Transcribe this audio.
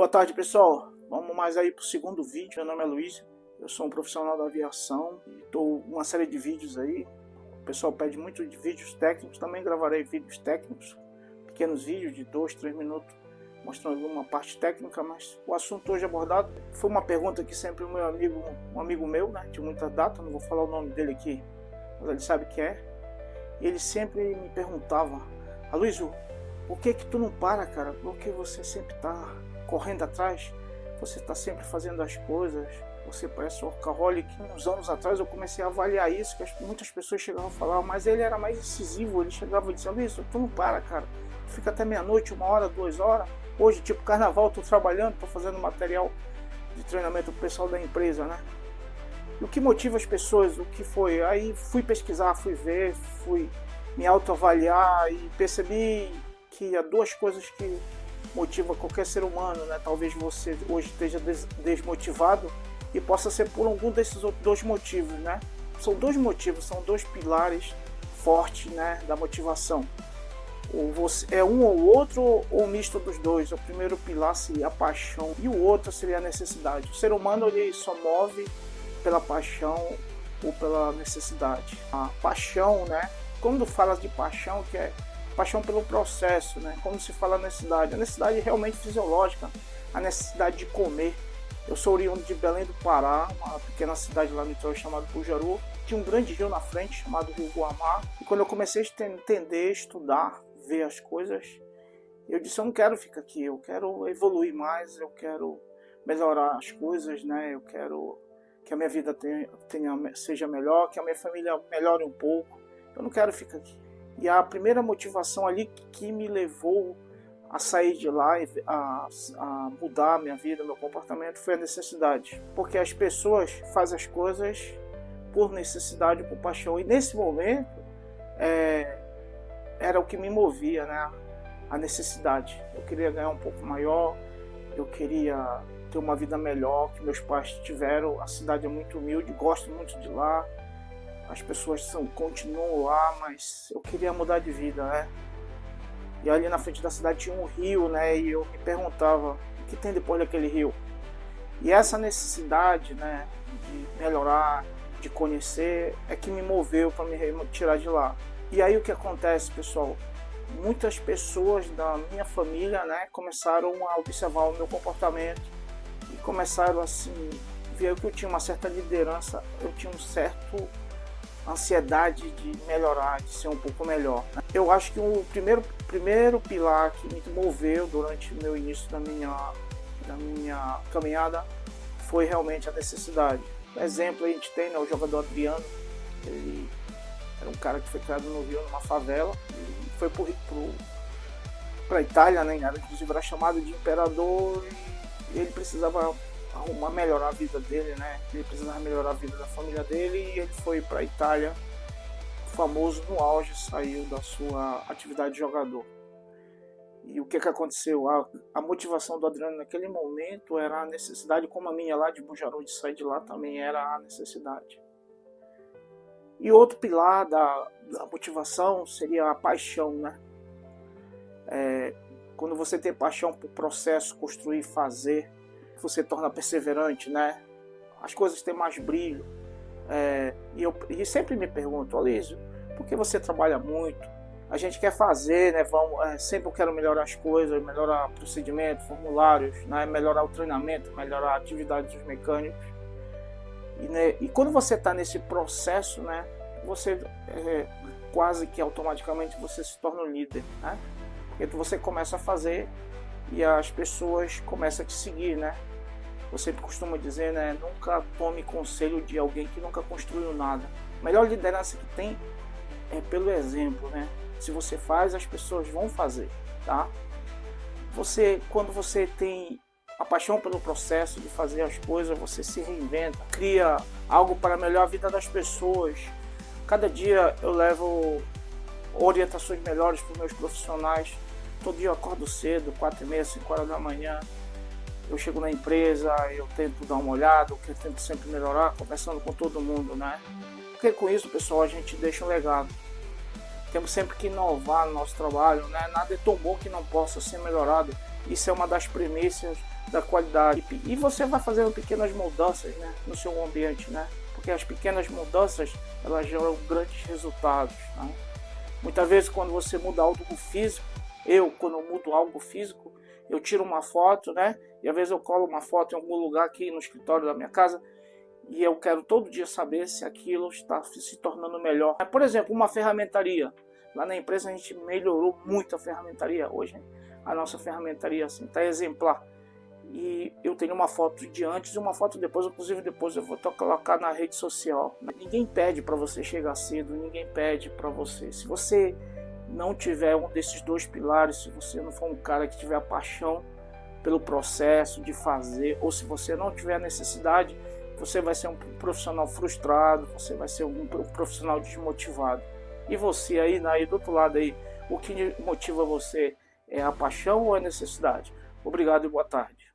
Boa tarde, pessoal. Vamos mais aí para o segundo vídeo. Meu nome é Luiz, eu sou um profissional da aviação e estou uma série de vídeos aí. O pessoal pede muito de vídeos técnicos, também gravarei vídeos técnicos, pequenos vídeos de 2, 3 minutos, mostrando uma parte técnica, mas o assunto hoje abordado foi uma pergunta que sempre um amigo meu, né, de muita data, não vou falar o nome dele aqui, mas ele sabe que é. E ele sempre me perguntava: Aloysio, por que tu não para, cara? Por que você sempre tá correndo atrás? Você está sempre fazendo as coisas, você parece workaholic. Uns anos atrás eu comecei a avaliar isso, que muitas pessoas chegavam a falar, mas ele era mais incisivo, ele chegava e dizia: Aloysio, tu não para, cara, tu fica até meia-noite, 1 hora, 2 horas. Hoje, tipo carnaval, tô trabalhando, tô fazendo material de treinamento pro pessoal da empresa, né? E o que motiva as pessoas, o que foi? Aí fui pesquisar, fui ver, fui me autoavaliar e percebi que há duas coisas que motivam qualquer ser humano, né? Talvez você hoje esteja desmotivado e possa ser por algum desses outros dois motivos, né? São dois motivos, são dois pilares fortes, né, da motivação. Ou você é um ou outro ou misto dos dois. O primeiro pilar seria a paixão e o outro seria a necessidade. O ser humano ele só move pela paixão ou pela necessidade. A paixão, né? Quando fala de paixão, que é paixão pelo processo, né? Quando se fala necessidade, a necessidade é realmente fisiológica, a necessidade de comer. Eu sou oriundo de Belém do Pará, uma pequena cidade lá no interior chamada Bujaru. Tinha um grande rio na frente chamado Rio Guamá. E quando eu comecei a entender, estudar, ver as coisas, eu disse: eu não quero ficar aqui, eu quero evoluir mais, eu quero melhorar as coisas, né? Eu quero que a minha vida seja melhor, que a minha família melhore um pouco. Eu não quero ficar aqui. E a primeira motivação ali que me levou a sair de lá, a mudar a minha vida, meu comportamento, foi a necessidade. Porque as pessoas fazem as coisas por necessidade, por paixão. E nesse momento, era o que me movia, né? A necessidade. Eu queria ganhar um pouco maior, eu queria ter uma vida melhor que meus pais tiveram. A cidade é muito humilde, gosto muito de lá. As pessoas continuam lá, mas eu queria mudar de vida, né? E ali na frente da cidade tinha um rio, né? E eu me perguntava: o que tem depois daquele rio? E essa necessidade, né, de melhorar, de conhecer, é que me moveu para me tirar de lá. E aí o que acontece, pessoal? Muitas pessoas da minha família, né, começaram a observar o meu comportamento e começaram assim, ver que eu tinha uma certa liderança, eu tinha um certo ansiedade de melhorar, de ser um pouco melhor. Eu acho que o primeiro pilar que me moveu durante o meu início da minha caminhada foi realmente a necessidade. Por exemplo, a gente tem, né, o jogador Adriano. Ele era um cara que foi criado no Rio, numa favela, e foi para a Itália, né? Inclusive era chamado de imperador, e ele precisava melhorar a vida dele, né? Ele precisava melhorar a vida da família dele, e ele foi para a Itália, famoso no auge, saiu da sua atividade de jogador. E o que aconteceu? A motivação do Adriano naquele momento era a necessidade, como a minha lá de Bujaru, de sair de lá, também era a necessidade. E outro pilar da motivação seria a paixão, né? Quando você tem paixão por processo, construir, fazer, você torna perseverante, né? As coisas têm mais brilho. E sempre me pergunto: Aloysio, por que você trabalha muito? A gente quer fazer, né? Sempre eu quero melhorar as coisas, melhorar procedimentos, formulários, né? Melhorar o treinamento, melhorar a atividade dos mecânicos. E quando você está nesse processo, né, você quase que automaticamente você se torna um líder, né? Porque você começa a fazer e as pessoas começam a te seguir, né? Eu sempre costumo dizer, né, nunca tome conselho de alguém que nunca construiu nada. A melhor liderança que tem é pelo exemplo, né? Se você faz, as pessoas vão fazer, tá? Quando você tem a paixão pelo processo de fazer as coisas, você se reinventa, cria algo para melhorar a vida das pessoas. Cada dia eu levo orientações melhores para os meus profissionais. Todo dia eu acordo cedo, 4h30, 5 horas da manhã. Eu chego na empresa, eu tento dar uma olhada, eu tento sempre melhorar, conversando com todo mundo, né? Porque com isso, pessoal, a gente deixa um legado. Temos sempre que inovar no nosso trabalho, né? Nada é tão bom que não possa ser melhorado. Isso é uma das premissas da qualidade. E você vai fazendo pequenas mudanças, né, no seu ambiente, né? Porque as pequenas mudanças, elas geram grandes resultados, né? Muitas vezes quando você muda algo físico, quando eu mudo algo físico, eu tiro uma foto, né? E às vezes eu colo uma foto em algum lugar aqui no escritório da minha casa e eu quero todo dia saber se aquilo está se tornando melhor. Por exemplo, uma ferramentaria. Lá na empresa a gente melhorou muito a ferramentaria. Hoje a nossa ferramentaria assim, está exemplar. E eu tenho uma foto de antes e uma foto depois, inclusive depois eu vou colocar na rede social. Ninguém pede para você chegar cedo, ninguém pede para você. Se você não tiver um desses dois pilares, se você não for um cara que tiver a paixão pelo processo de fazer, ou se você não tiver a necessidade, você vai ser um profissional frustrado, você vai ser um profissional desmotivado. E você aí do outro lado aí, o que motiva você é a paixão ou a necessidade? Obrigado e boa tarde.